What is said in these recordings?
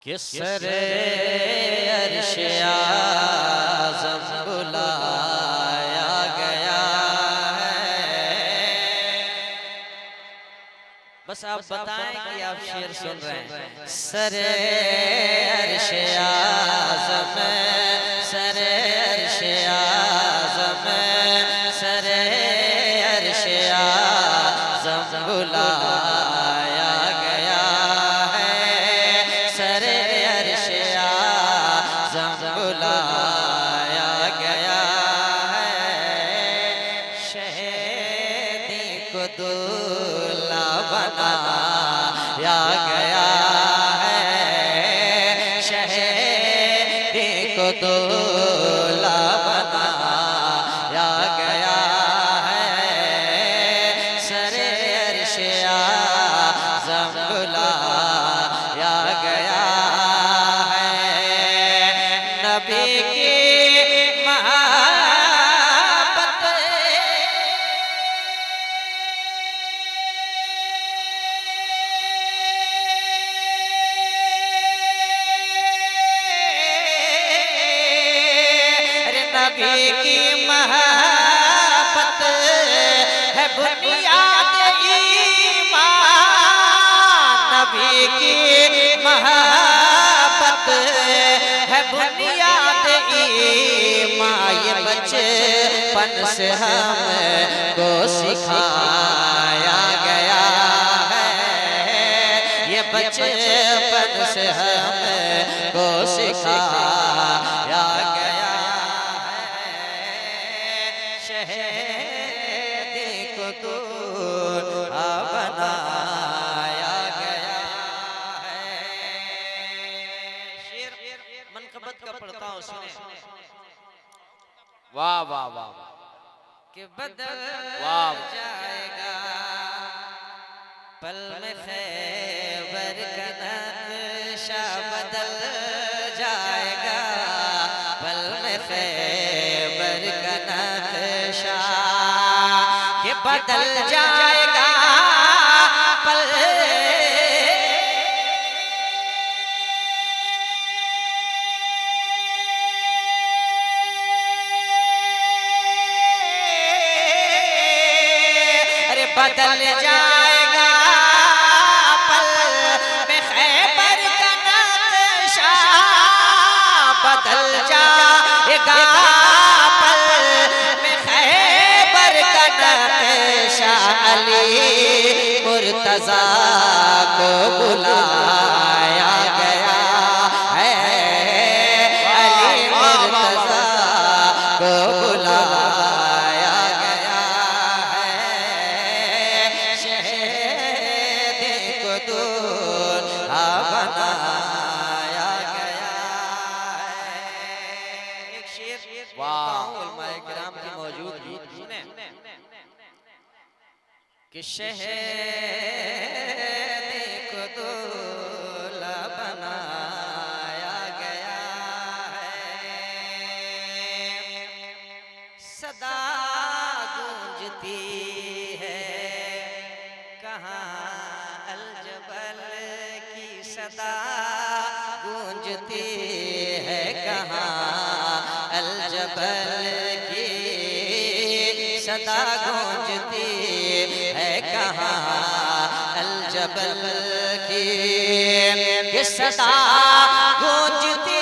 किसरे अर्श आज़म बुलाया गया है। बस आप बताएं कि आप शेर सुन रहे हैं। सरे अर्श आज़म, सरे अर्श आज़म, सरे अर्श आज़म बुलाया गया है। सरे अर्श आज़म बुलाया गया है। शहीदी को दूल्हा बनाया गया है। शहीदी को दूल्हा बनाया गया है। सरे अर्श आज़म बुलाया गया है। नबी की नबी की महब्बत है बुनियाद ईमान। नबी की महब्बत है बुनियाद ईमान। ये बचपन से हमको सिखाया गया है। ये बचपन से हमको सिखाया गया। शहीदी को दूल्हा बनाया गया है। शेर मनकबत का पढ़ता हूँ, सुने। वाह वाह वाह कि बदल वाह जाएगा पल में खैबर का नक्शा, बदल जाएगा पल में खैबर का नक्शा। कि बदल जाएगा पल बदल जाएगा पल में खैबर का नक्शा। बदल जाएगा पल में खैबर का नक्शा। अली मुर्तज़ा को बुलाया गया है। अली मुर्तज़ा को बुलाया गया है। शहीदी को दूल्हा बनाया गया है। एक शेर उलमाए किराम की मौजूदगी, सुने। कि शहीदी को दूल्हा बनाया गया है। सदा गूंजती है कहाँ अलजबल की सदा गूंजती है कहाँ अलजबल की सदा गूंजती है कहाँ अलजबल की। ये सदा गूंजती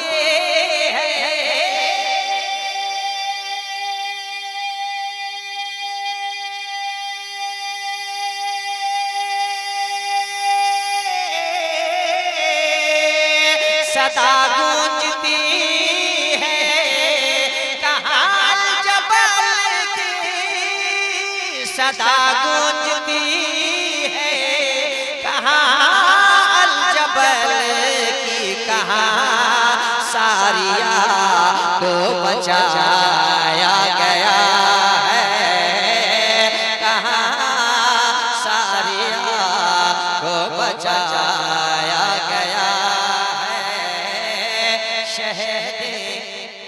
सदा गूंजती है कहाँ अलजबल की। सदा गूंजती है कहाँ अलजबल की। कहाँ सारिया को बचाया गया है। कहाँ सारिया को बचाया गया है। शहीदी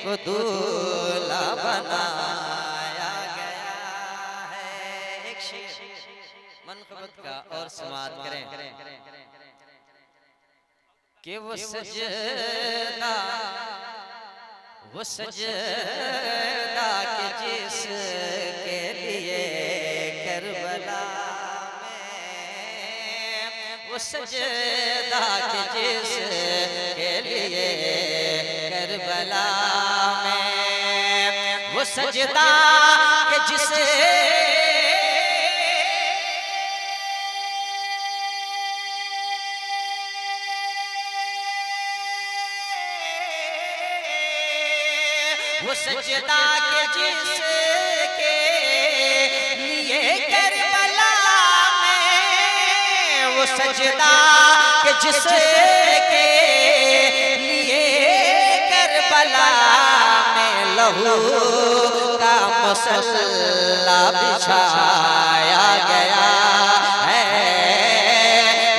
को दूल्हा बनाया गया है। एक शेर मनकबत का और समात करें। कि वो सजदा कि जिसके लिए करबला में, वो सजदा कि जिसके लिए करबला में, वो सजदा कि जिसे वो सजदा के जिसके लिए करबला में, वो सजदा के जिसके लिए करबला में लहू का मसल्ला बिछाया गया है,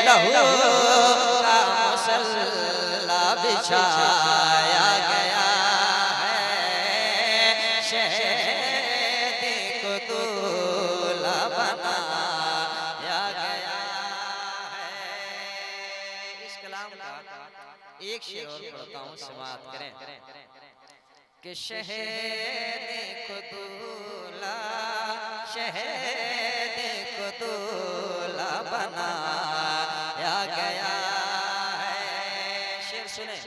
लहू का मसल्ला बिछाया गया है, शहीद को दूल्हा बनाया गया है। इस कलाम का एक शेर और पढ़ता हूँ, समाप्त करें कि शहीद को दूल्हा, शहीद को दूल्हा बनाया गया है। शेर सुने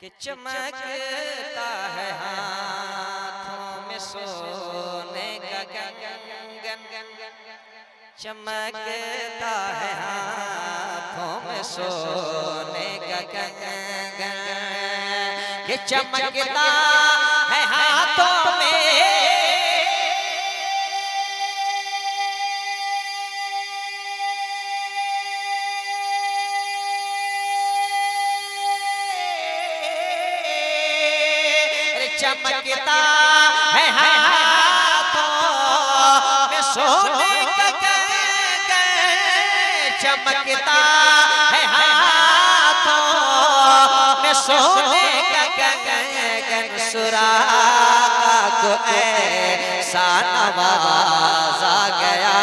कि चमकता है हाथों में सोने का कंगन, चमकता है हाथों में सोने का कंगन, कि चमकता है हाथों में चमकता है हाथों में सोने का कंगन, चमकता है हाथों में सोने का कंगन, सुराग को ऐसा नवाजा गया